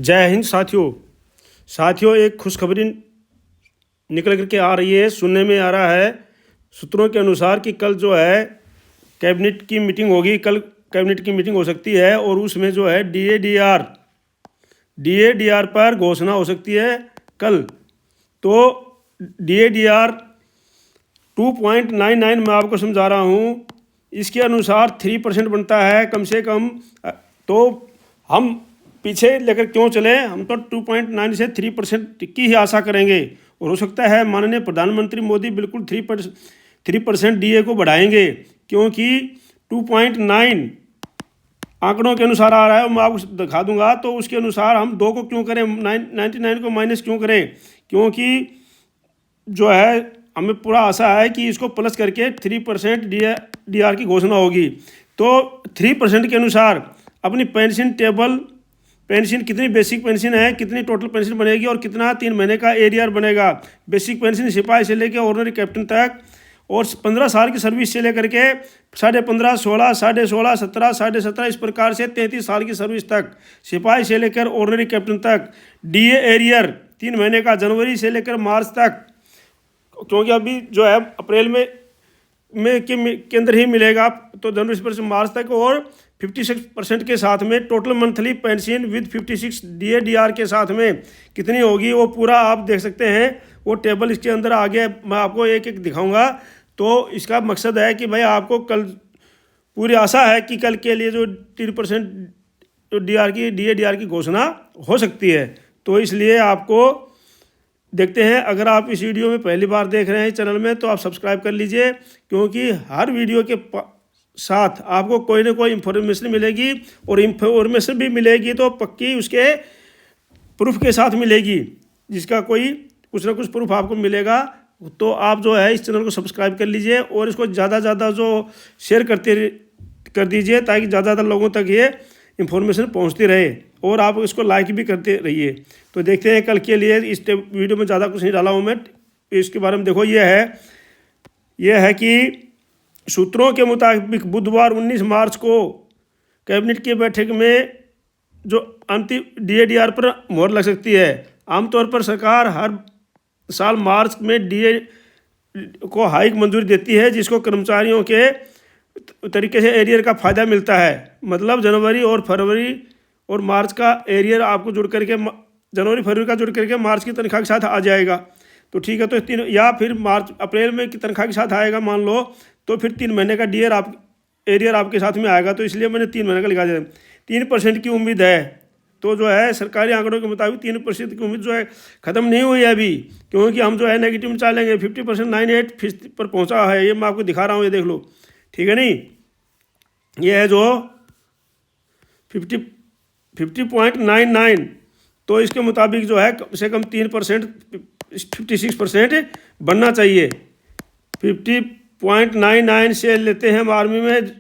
जय हिंद साथियों, एक खुशखबरी निकल करके आ रही है। सुनने में आ रहा है सूत्रों के अनुसार कि कल जो है कैबिनेट की मीटिंग होगी। कल कैबिनेट की मीटिंग हो सकती है और उसमें जो है डीएडीआर पर घोषणा हो सकती है कल। तो डीएडीआर 2.99 मैं आपको समझा रहा हूँ। इसके अनुसार 3% बनता है कम से कम। तो हम पीछे लेकर क्यों चले, हम तो 2.9 से 3% की ही आशा करेंगे। और हो सकता है माननीय प्रधानमंत्री मोदी बिल्कुल 3% डीए को बढ़ाएंगे, क्योंकि 2.9 आंकड़ों के अनुसार आ रहा है। मैं आपको दिखा दूंगा। तो उसके अनुसार हम 2 को क्यों करें, 99 को माइनस क्यों करें, क्योंकि जो है हमें पूरा आशा है कि इसको प्लस करके 3% डीआर की घोषणा होगी। तो 3% के अनुसार अपनी पेंशन टेबल, पेंशन कितनी बेसिक पेंशन है, कितनी टोटल पेंशन बनेगी और कितना 3 महीने का एरियर बनेगा। बेसिक पेंशन सिपाही से लेकर ऑर्डिनरी कैप्टन तक, और 15 साल की सर्विस से लेकर के 15.5, 16, 16.5, 17, 17.5 इस प्रकार से 33 साल की सर्विस तक सिपाही से लेकर ऑर्डिनरी कैप्टन तक। डीए एरियर 3 महीने का जनवरी से लेकर मार्च तक, क्योंकि अभी जो है अप्रैल में के अंदर ही मिलेगा, तो जनवरी से मार्च तक। और 56% के साथ में टोटल मंथली पेंशन विद 56 डीएडीआर के साथ में कितनी होगी, वो पूरा आप देख सकते हैं। वो टेबल इसके अंदर आगे मैं आपको एक एक दिखाऊंगा। तो इसका मकसद है कि भाई आपको कल पूरी आशा है कि कल के लिए जो 3% डीएडीआर की घोषणा हो सकती है। तो इसलिए आपको देखते हैं। अगर आप इस वीडियो में पहली बार देख रहे हैं चैनल में, तो आप सब्सक्राइब कर लीजिए, क्योंकि हर वीडियो के साथ आपको कोई ना कोई इन्फॉर्मेशन मिलेगी। और इन्फॉर्मेशन भी मिलेगी तो पक्की उसके प्रूफ के साथ मिलेगी, जिसका कोई कुछ ना कुछ प्रूफ आपको मिलेगा। तो आप जो है इस चैनल को सब्सक्राइब कर लीजिए और इसको ज़्यादा ज़्यादा जो शेयर कर दीजिए, ताकि ज़्यादा लोगों तक ये इन्फॉर्मेशन पहुंचती रहे। और आप इसको लाइक भी करते रहिए। तो देखते हैं कल के लिए। इस वीडियो में ज़्यादा कुछ नहीं डाला हूँ मैं इसके बारे में। देखो यह है कि सूत्रों के मुताबिक बुधवार 19 मार्च को कैबिनेट की बैठक में जो अंतिम डीएडीआर पर मोहर लग सकती है। आमतौर पर सरकार हर साल मार्च में डीए को हाइक मंजूरी देती है, जिसको कर्मचारियों के तरीके से एरियर का फ़ायदा मिलता है। मतलब जनवरी और फरवरी और मार्च का एरियर आपको जुड़ करके, जनवरी फरवरी का जुड़ करके मार्च की तनख्वाह के साथ आ जाएगा। तो ठीक है, तो 3 या फिर मार्च अप्रैल में की तनख्वाह के साथ आएगा मान लो, तो फिर 3 महीने का एरियर आपके साथ में आएगा। तो इसलिए मैंने 3 महीने का लिखा दिया। 3% की उम्मीद है। तो जो है सरकारी आंकड़ों के मुताबिक 3% की उम्मीद जो है ख़त्म नहीं हुई है अभी, क्योंकि हम जो है नेगेटिव में चलेंगे। 50% 98% पर पहुंचा है। ये मैं आपको दिखा रहा हूँ, ये देख लो, ठीक है नहीं। ये है जो 50.99। तो इसके मुताबिक जो है कम से कम 3%, 56% बनना चाहिए। 50.99 से लेते हैं हम आर्मी में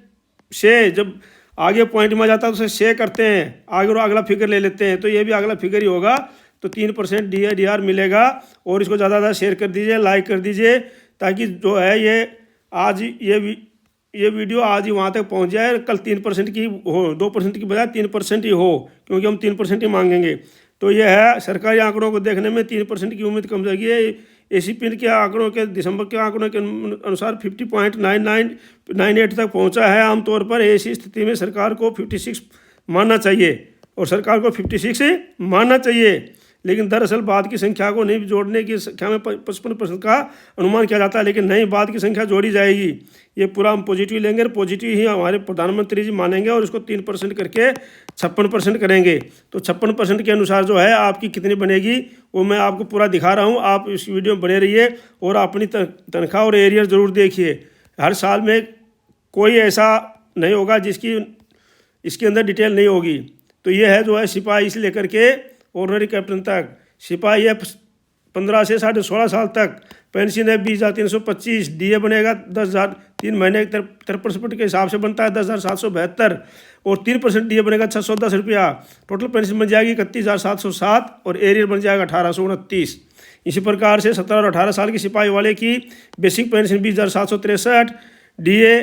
से, जब आगे पॉइंट में जाता है तो उसे से करते हैं आगे और अगला फिगर ले लेते हैं। तो ये भी अगला फिगर ही होगा। तो 3% डीएडीआर मिलेगा। और इसको ज़्यादा ज़्यादा शेयर कर दीजिए, लाइक कर दीजिए, ताकि जो है ये आज ये वीडियो आज ही वहाँ तक पहुँच जाए। कल 3% की हो, 2% की बजाय 3% ही हो, क्योंकि हम 3% ही मांगेंगे। तो ये है सरकारी आंकड़ों को देखने में 3% की उम्मीद कम लगी है। एसीपी के आंकड़ों के दिसंबर के आंकड़ों के अनुसार 50.9998 तक पहुंचा है। आमतौर पर ऐसी स्थिति में सरकार को 56 मानना चाहिए, और सरकार को 56 मानना चाहिए। लेकिन दरअसल बाद की संख्या को नहीं जोड़ने की संख्या में 55% का अनुमान किया जाता है, लेकिन नहीं, बाद की संख्या जोड़ी जाएगी। ये पूरा हम पॉजिटिव लेंगे, पॉजिटिव ही हमारे प्रधानमंत्री जी मानेंगे, और इसको 3% करके 56% करेंगे। तो 56% के अनुसार जो है आपकी कितनी बनेगी वो मैं आपको पूरा दिखा रहा हूँ। आप इस वीडियो में बने रहिए और अपनी तनख्वाह और एरियर ज़रूर देखिए। हर साल में कोई ऐसा नहीं होगा जिसकी इसके अंदर डिटेल नहीं होगी। तो ये है जो है सिपाही से लेकर के ऑर्डिनरी कैप्टन तक। सिपाही है 15 से 16.5 साल तक, पेंशन है 20,325, डीए बनेगा 10,000, 3 महीने 53% के हिसाब से बनता है 10,772, और 3% डीए बनेगा 610 रुपया। टोटल पेंशन बन जाएगी 31,707, और एरियर बन जाएगा 1,829। इसी प्रकार से 17 और 18 साल की सिपाही वाले की बेसिक पेंशन 20,763, डीए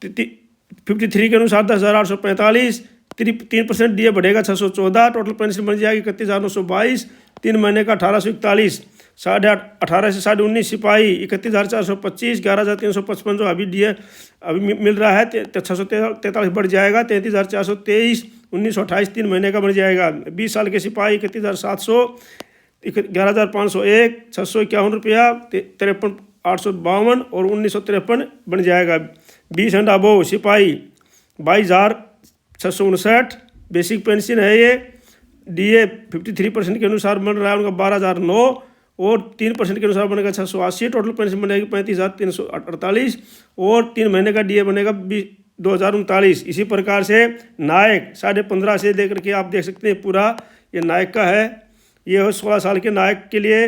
53 के अनुसार 10,845, 3% DA बढ़ेगा 614, टोटल पेंशन बन जाएगी 31,922, 3 महीने का 1,841, 18 से 19.5 सिपाही 31,425, 11,355 जो अभी DA अभी मिल रहा है 643 बढ़ जाएगा 33,423, 1928 3 महीने का बढ़ जाएगा। 20 साल के सिपाही 31,700, 11,501, 651 रुपया, 53,852 और 1953 बन जाएगा। 20 एंड अबोव सिपाही 22,659, बेसिक पेंशन है ये। DA 53% के अनुसार बन रहा है उनका 12,009 और 3% के अनुसार बनेगा 680, टोटल पेंशन बनेगी 35,348 और 3 महीने का DA बनेगा 2,039। इसी प्रकार से नायक 15.5 से लेकर के आप देख सकते हैं पूरा ये नायक का है। ये हो 16 साल के नायक के लिए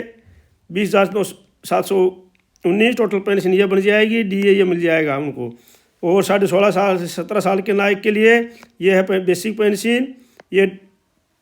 20,719 टोटल पेंशन ये बन जाएगी, DA ये मिल जाएगा उनको। और 16.5 साल से 17 साल के नायक के लिए ये है बेसिक पेंशन, ये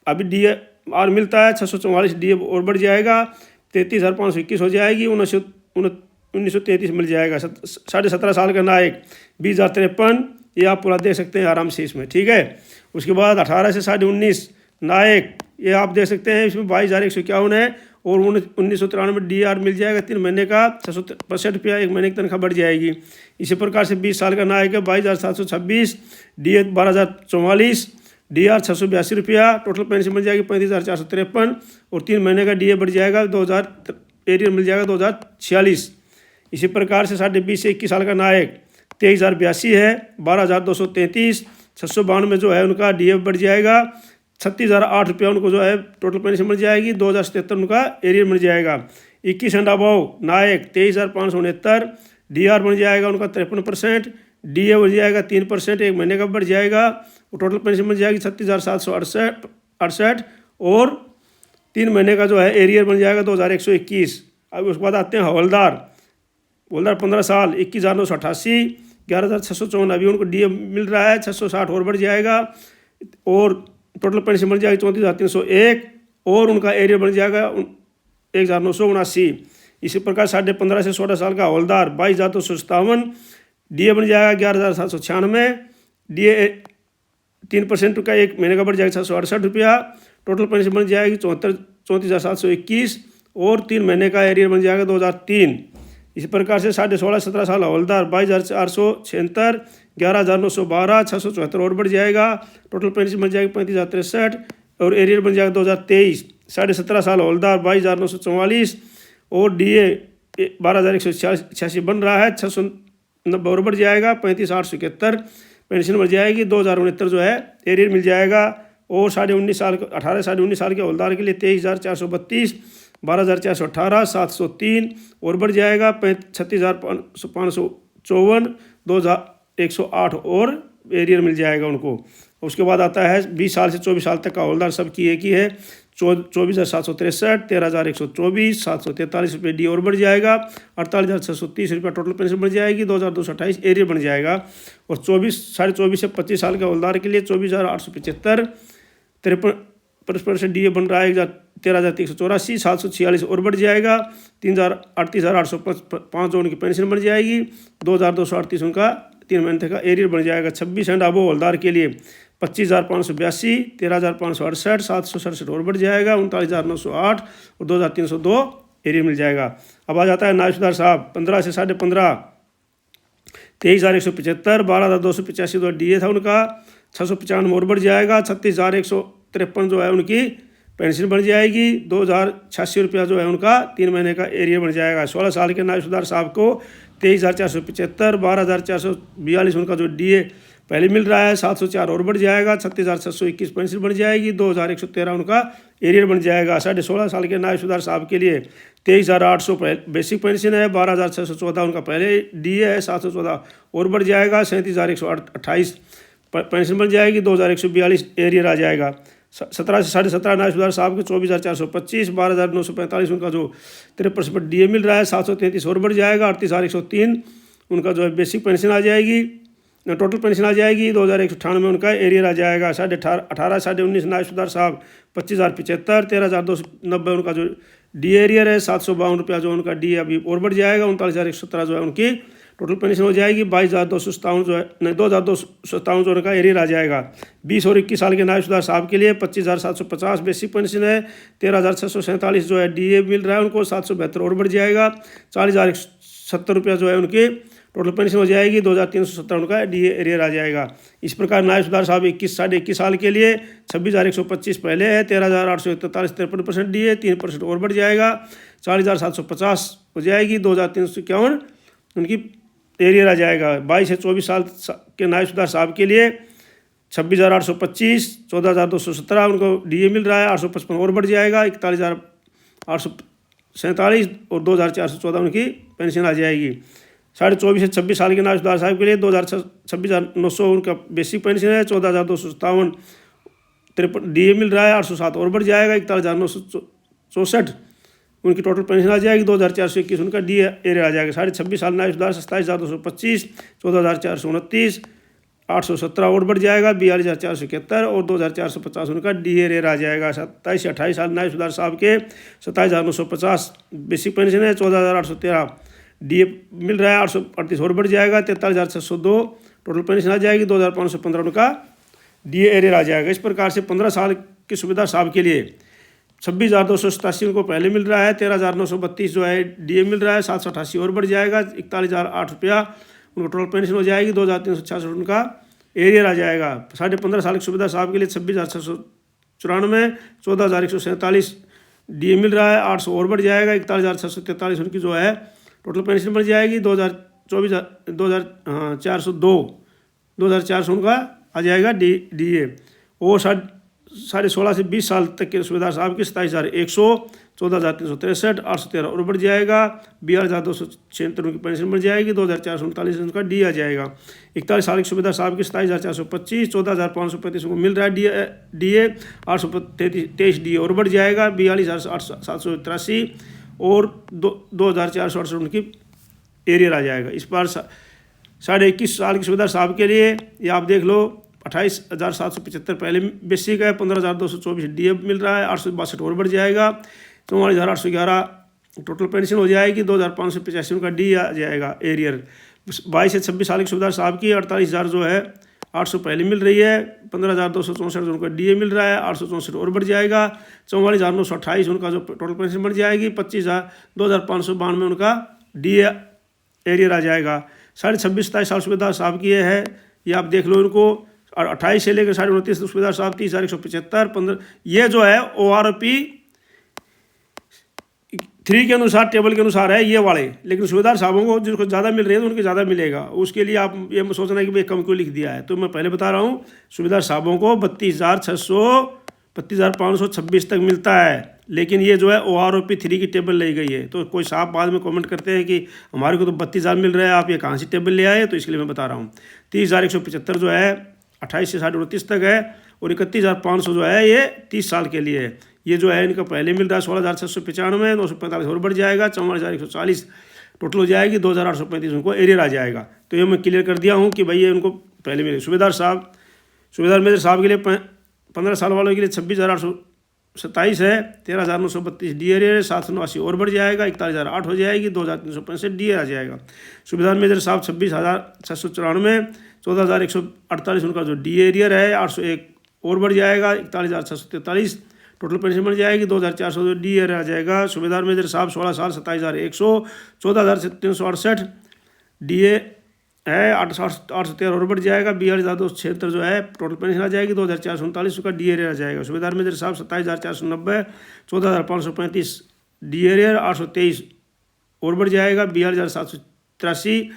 अभी DA और मिलता है 644 DA और बढ़ जाएगा 33,521 हो जाएगी, 1933 मिल जाएगा। 17.5 साल का नायक 20,053, ये आप पूरा देख सकते हैं आराम से इसमें, ठीक है। उसके बाद 18 से 19.5 नायक ये आप देख सकते हैं इसमें 22,151 है और 1993 DAR मिल जाएगा 3 महीने का 665 रुपया, 1 महीने की तनख्वाह बढ़ जाएगी। इसी प्रकार से 20 साल का नायक है 22,726, DA 12,044, DAR 682 रुपया, टोटल पेंशन मिल जाएगी 35,453 और 3 महीने का DA बढ़ जाएगा 2,000 एरियर मिल जाएगा 2,046। इसी प्रकार से 20 से 21 साल का नायक 23,082 है, 12,233, 692 जो है उनका DA बढ़ जाएगा 36,008 रुपया उनको जो है टोटल पेंशन मिल जाएगी, 2,077 उनका एरियर मिल जाएगा। 21 एंड अबव नायक 23,569, DAR बन जाएगा उनका 53%, DA बन जाएगा 3%, 1 महीने का बढ़ जाएगा और टोटल पेंशन मिल जाएगी 36,768 और 3 महीने का जो है एरियर बन जाएगा 2,121। अब उसके बाद आते हैं हवलदार 15 साल 21,988, 11,654 अभी उनको DA मिल रहा है, 660 और बढ़ जाएगा और टोटल पेंशन बन जाएगी 34,301 और उनका एरियर बन जाएगा 1,979। इसी प्रकार 15.5 से 16 साल का हवलदार 22,257, DA बन जाएगा 11,796, DA 3% का 1 महीने का बढ़ जाएगा 668 रुपया, टोटल पेंशन बन जाएगी 34,721 और 3 महीने का एरियर बन जाएगा 2,003। इसी प्रकार से 16.5-17 साल हवलदार 22,476, 11,912, 674 और बढ़ जाएगा, टोटल पेंशन बन जाएगी 35,063 और एरियर बन जाएगा 2,023। 17.5 साल हवलदार 22,944 और DA 12,186 बन रहा है, 690 और बढ़ जाएगा 35,871 पेंशन बढ़ जाएगी, 2,069 जो है एरियर मिल जाएगा। और 18 साल के हवलदार के लिए 23,432, 12,418, 703 और बढ़ जाएगा 36,554, 2,108 और एरियर मिल जाएगा उनको। उसके बाद आता है 20 साल से 24 साल तक का हवलदार सबकी एक ही है, 24,763, 13,124, 743 रुपये DA और बढ़ जाएगा, 48,630 रुपये टोटल पेंशन बढ़ जाएगी, 2,228 एरियर बन जाएगा। और 24 से 25 साल के हवलदार के लिए 24,875, 53% DA बन रहा है 13,384, 746 और बढ़ जाएगा, 38,805 जो उनकी पेंशन बन जाएगी, 2,238 उनका 3 महीने का एरियर बन जाएगा। 26 एंड अबव हवलदार के लिए 25,582, 13,568, 767 और बढ़ जाएगा, 39,908 और 2,302 एरियर मिल जाएगा। अब आ जाता है नायब सूबेदार साहब 15 से 15.5, 23,175, 12,285 जो DA था उनका, 695 और बढ़ जाएगा, 36,153 जो है उनकी पेंशन बन जाएगी, 2,086 रुपया जो है उनका 3 महीने का एरियर बन जाएगा। 16 साल के नायब सूबेदार साहब को 23,475, 12,442 उनका जो DA पहले मिल रहा है, 704 और बढ़ जाएगा, 36,621 पेंशन बन जाएगी, 2,113 उनका एरियर बन जाएगा। 16.5 साल के नायब सूबेदार साहब के लिए 23,800 बेसिक पेंशन है, 12,614 उनका पहले DA है, 714 और बढ़ जाएगा, 37,128 पेंशन बन जाएगी, 2,142 एरियर आ जाएगा। 17 से 17.5 नायब सूबेदार साहब के 24,425, 12,945 उनका जो 53% DA मिल रहा है, 733 और बढ़ जाएगा, 38,103 उनका जो है बेसिक पेंशन आ जाएगी, टोटल पेंशन आ जाएगी, 2,198 में उनका एरियर आ जाएगा। 18 से 19 नायब सूबेदार साहब 25,075, 13,290 उनका जो DA एरियर है, 752 रुपया जो उनका DA अभी और बढ़ जाएगा, 39,117 जो है उनकी टोटल पेंशन हो जाएगी 22,257 जो है, नहीं 2,257 जो उनका एरियर आ जाएगा। 20 और 21 साल के नायबशुदा साहब के लिए 25,750 बेसिक पेंशन है। 13,647 जो है DA मिल रहा है उनको, 772 और बढ़ जाएगा। 40,070 रुपया जो है उनकी टोटल पेंशन हो जाएगी। 2,370 उनका DA एरियर आ जाएगा। इस प्रकार नायब सुधार साहब 21 साल के लिए 26,125 पहले है, 13,843 53% DA, 3% और बढ़ जाएगा। 40,750 हो जाएगी। 2,351 उनकी एरियर आ जाएगा। 22 से 24 साल के नायब सुधार साहब के लिए 26,825, 14,217 उनको DA मिल रहा है, 855 और बढ़ जाएगा। 41,847 और 2,414 उनकी पेंशन आ जाएगी। 24.5 से 26 साल के नायब सुधार साहब के लिए 26,900 उनका बेसिक पेंशन है। 14,257 DA मिल रहा है, 807 और बढ़ जाएगा। 41,964 उनकी टोटल पेंशन आ जाएगी। 2,421 उनका DA एरियर आ जाएगा। 26.5 साल नायब सुधार 27,225, 14,429, 817 और बढ़ जाएगा। 42,471 और 2,450 उनका DA एरियर आ जाएगा। 27 से 28 साल नायब सुधार साहब के 27,950 बेसिक पेंशन है। 14,813 DA मिल रहा है, 838 और बढ़ जाएगा। 43,602 टोटल पेंशन आ जाएगी। 2,515 उनका DA एरियर आ जाएगा। इस प्रकार से 15 साल की सुविधा साहब के लिए 26,287 उनको पहले मिल रहा है। 13,932 जो है DA मिल रहा है, 788 और बढ़ जाएगा। 41,008 रुपया उनको टोटल पेंशन हो जाएगी। 2,366 उनका एरियर आ जाएगा। 15.5 साल की सुविधा साहब के लिए 26,694, 14,147 DA मिल रहा है, 800 और बढ़ जाएगा। 41,643 उनकी जो है टोटल पेंशन बढ़ जाएगी। 2,402 उनका आ जाएगा DA। और 16.5 से 20 साल तक के सुविधा साहब की 27,100, 14,363, 813 और बढ़ जाएगा। 42,276 उनकी पेंशन बढ़ जाएगी। 2,439 उनका DA आ जाएगा। 41 साल की सुविधा साहब की 27,425, 14,535 उनको मिल रहा है DA, 823 DA और बढ़ जाएगा। 42,783 और 2,468 उनकी एरियर आ जाएगा। इस बार 21.5 साल की सुविधा साहब के लिए ये आप देख लो 28,775 पहले बेसिक है। 15,224 DA मिल रहा है, 862 और बढ़ जाएगा। 44,811 टोटल पेंशन हो जाएगी। 2,585 उनका DA आ जाएगा एरियर। 22 से 26 साल की सुविधा साहब की 48,000 जो है 800 पहले मिल रही है। 15,264 उनका DA मिल रहा है, 864 और बढ़ जाएगा। 44,928 उनका जो टोटल पेंशन बढ़ जाएगी। 2,592 उनका DA एरियर आ जाएगा। 26.5 साल सुविधा साहब की है, ये आप देख लो इनको। और 28 से लेकर 29 सुविधा साहब 30,175 15 ये जो है ORP 3 के अनुसार टेबल के अनुसार है ये वाले। लेकिन सुविधार साहबों को जिनको ज़्यादा मिल रहे हैं तो उनके ज़्यादा मिलेगा। उसके लिए आप ये सोचना है कि भाई कम क्यों लिख दिया है। तो मैं पहले बता रहा हूँ सुविधार साहबों को 32,526 तक मिलता है। लेकिन ये जो है ORP 3 की टेबल ली गई है। तो कोई साहब बाद में कमेंट करते हैं कि हमारे को तो 32,000 मिल रहा है, आप ये कहाँ से टेबल ले आए। तो इसके लिए मैं बता रहा हूँ 30,175 जो है 28 से 29 तक है। और 31,500 जो है ये 30 साल के लिए है। ये जो है इनका पहले मिल रहा है 16,695, 945 और बढ़ जाएगा। 44,140 टोटल हो जाएगी। 2,835 उनको एरियर आ जाएगा। तो ये मैं क्लियर कर दिया हूँ कि भाई ये उनको पहले मिले। सुविधार मेजर साहब के लिए 15 साल वालों के लिए 26,827 है। 13,932 DA एरियर, 789 और बढ़ जाएगा। 41,008 हो जाएगी। 2,365 DA आ जाएगा। सुविधार मेजर साहब 26,694, 14,148 उनका जो DA एरियर है, 801 और बढ़ जाएगा। 41,643 टोटल पेंशन बढ़ जाएगी। 2,400 जो DA एरियर आ जाएगा। सुविधार मेजर साहब 16 साल 27,100, 14,368 DA है, 813 और बढ़ जाएगा। 42,276 जो है टोटल पेंशन आ जाएगी। 2,439 का DA एरियर आ जाएगा। सुविधार मेजर साहब 27,490, 14,535 DA एरियर, 823 और बढ़ जाएगा। 42,783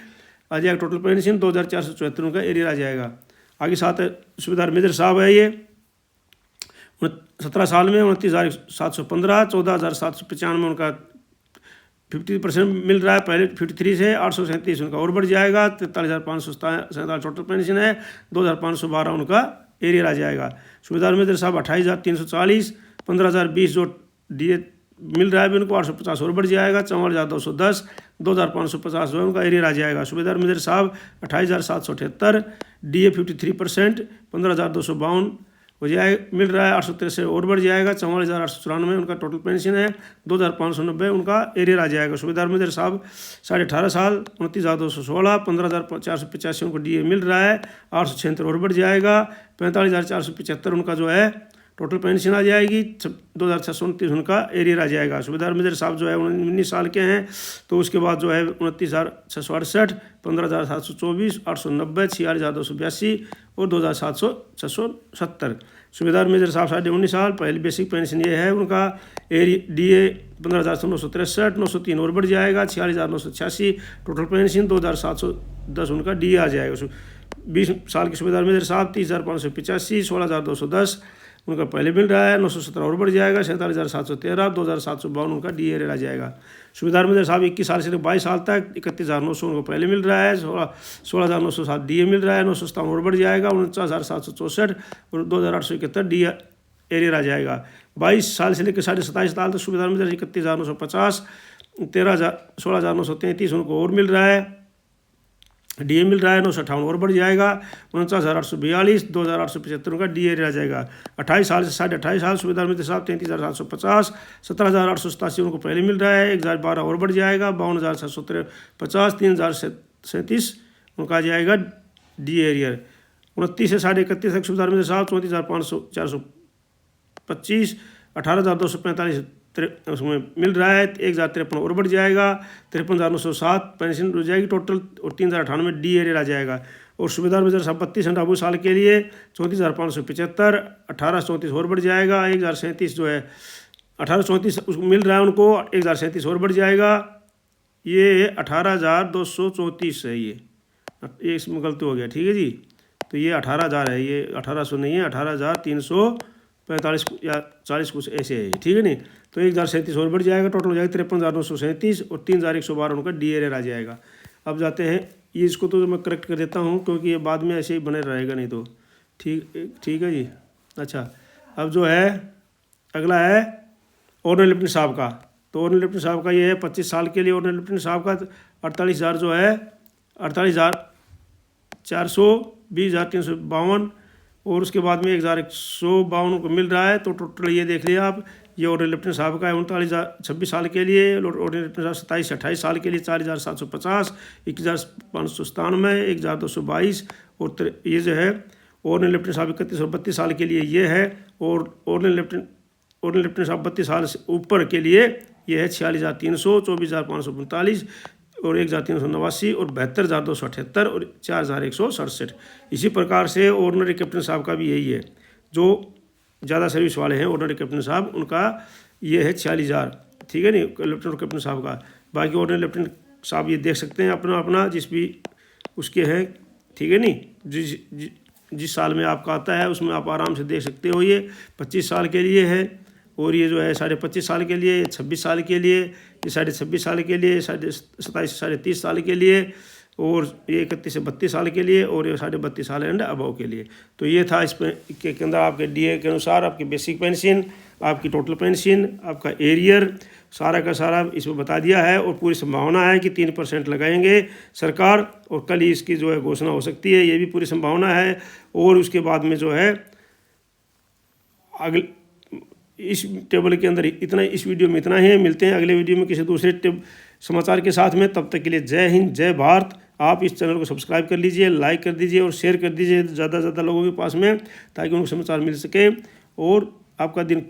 आ जाएगा टोटल पेंशन। 2,474 का एरियर आ जाएगा। आगे साथ सुविधार मेजर साहब है ये 17 साल में 29,715, 14,795 उनका 50% मिल रहा है पहले 53 से। 837 उनका और बढ़ जाएगा। 43,547 टोटल पेंशन है। 2,512 उनका एरियर आ जाएगा। सुविधार मेजर साहब 28,340, 15,020 जो DA मिल रहा है उनको, 850 और बढ़ जाएगा। 44,210, 2,550 जो है उनका एरियर आ जाएगा। सुविधार मेजर साहब 28,778, DA 53%, 15,252 हो जाए मिल रहा है 863 और बढ़ जाएगा। 44,894 उनका टोटल पेंशन है। 2,590 उनका एरियर आ जाएगा। सुबेदार मेजर साहब 18.5 साल 29,216। 15,485 उनको DA मिल रहा है। 876 और बढ़ जाएगा। 45,475 उनका जो है टोटल पेंशन आ जाएगी। 2,629 उनका एरियर आ जाएगा। सुबेदार मेजर साहब जो है 19 साल के हैं, तो उसके बाद जो है 29,668, 15,724, 890, 46,282 और 2,670। सुबेदार मेजर साहब 19.5 साल, पहली बेसिक पेंशन ये है उनका। DA 15,963, 903 और बढ़ जाएगा। 46,986 टोटल पेंशन। 2,710 उनका DA आ जाएगा। 20 साल के सुबेदार मेजर साहब 30,585, 16,210 उनका पहले मिल रहा है। 917 और बढ़ जाएगा। 47,713, 2,752 उनका DA आ जाएगा। सुबेदार मेजर साहब 21 साल से 22 साल तक 31,900 उनको पहले मिल रहा है। 16,907 DA मिल रहा है। 957 और बढ़ जाएगा। 49,764 और 2,871 DA एरियर आ जाएगा। 22 साल से लेकर 27.5 साल तक सुबेदार मेजर 31,950, 16,933 उनको और मिल रहा है। DA मिल रहा है। 958 और बढ़ जाएगा। 49,842, 2,875 का DA रह जाएगा। 28 साल से 28.5 साल सुबेदार मेजर साहब 33,750, 17,887 उनको पहले मिल रहा है। 1,012 और बढ़ जाएगा। 52,750, 3,037 उनका आ जाएगा DA एरियर। 29 से 31.5 तक सुबेदार मेजर साहब 34,425, 18,245 उसमें मिल रहा है। 1,053 और बढ़ जाएगा। 53,907 पेंशन हो जाएगी टोटल और 3,098 DA एरियर आ जाएगा। और सुबेदार मेजर साहब 32 साल के लिए 34,575, 1834 और बढ़ जाएगा। 1,037 जो है 1834 उसको मिल रहा है उनको। 1,037 और बढ़ जाएगा। ये 18,234 है। ये इसमें गलती हो गया, ठीक है जी। तो ये 18,000 है, ये 1800 नहीं है, 18,345 या 40 कुछ ऐसे है, ठीक है नहीं। तो 1,037 और बढ़ जाएगा। टोटल हो जाएगा 53,937 और 3,112 उनका DA एरियर आ जाएगा। अब जाते हैं ये, इसको तो मैं करेक्ट कर देता हूँ क्योंकि ये बाद में ऐसे ही बने रहेगा नहीं तो। ठीक है जी। अच्छा, अब जो है अगला है ऑर्डिनरी लेफ्टिनेंट साहब का। तो ऑर्डिनरी लेफ्टिनेंट साहब का ये है 25 साल के लिए ऑर्डिनरी लेफ्टिनेंट साहब का 48,000 जो है 48,400, 20,352 और उसके बाद में 1,152 को मिल रहा है। तो टोटल ये देख लिया आप, ये ऑर्डिनरी लेफ्टिनेंट साहब का है 26 साल के लिए। ऑर्डिनरी लेफ्टिनेंट साहब 27 से 28 साल के लिए 4,750, 21,597, 1,222 और ये जो है ऑर्डिनरी लेफ्टिनेंट साहब 31 और 32 साल के लिए ये है। और ऑर्डिनरी लेफ्टिनेंट साहब 32 साल से ऊपर के लिए ये है 46,300, 24,545 और 1,389 और 72,278 और 4,167। इसी प्रकार से ऑर्डिनरी कैप्टन साहब का भी यही है। जो ज़्यादा सर्विस वाले हैं ऑर्डिनरी कैप्टन साहब, उनका ये है 46,000, ठीक है नहीं, लेफ्टिनेंट कैप्टन साहब का। बाकी ऑर्डिनरी लेफ्टिनेंट साहब ये देख सकते हैं अपना अपना जिस भी उसके हैं, ठीक है नहीं। जिस साल में आपका आता है उसमें आप आराम से देख सकते हो। ये 25 साल के लिए है और ये जो है 25.5 साल के लिए, 26 साल के लिए, ये 26.5 साल के लिए, 27 से 30 साल के लिए और ये 31 से 32 साल के लिए और ये 32.5 साल एंड अबव के लिए। तो ये था इस के अंदर आपके DA के अनुसार आपकी बेसिक पेंशन, आपकी टोटल पेंशन, आपका एरियर, सारा का सारा इसमें बता दिया है। और पूरी संभावना है कि 3% लगाएंगे सरकार और कल ही इसकी जो है घोषणा हो सकती है, ये भी पूरी संभावना है। और उसके बाद में जो है अगले इस टेबल के अंदर इतना, इस वीडियो में इतना ही है। मिलते हैं अगले वीडियो में किसी दूसरे समाचार के साथ में। तब तक के लिए जय हिंद, जय भारत। आप इस चैनल को सब्सक्राइब कर लीजिए, लाइक कर दीजिए और शेयर कर दीजिए ज़्यादा से ज़्यादा लोगों के पास में, ताकि उनको समाचार मिल सके और आपका दिन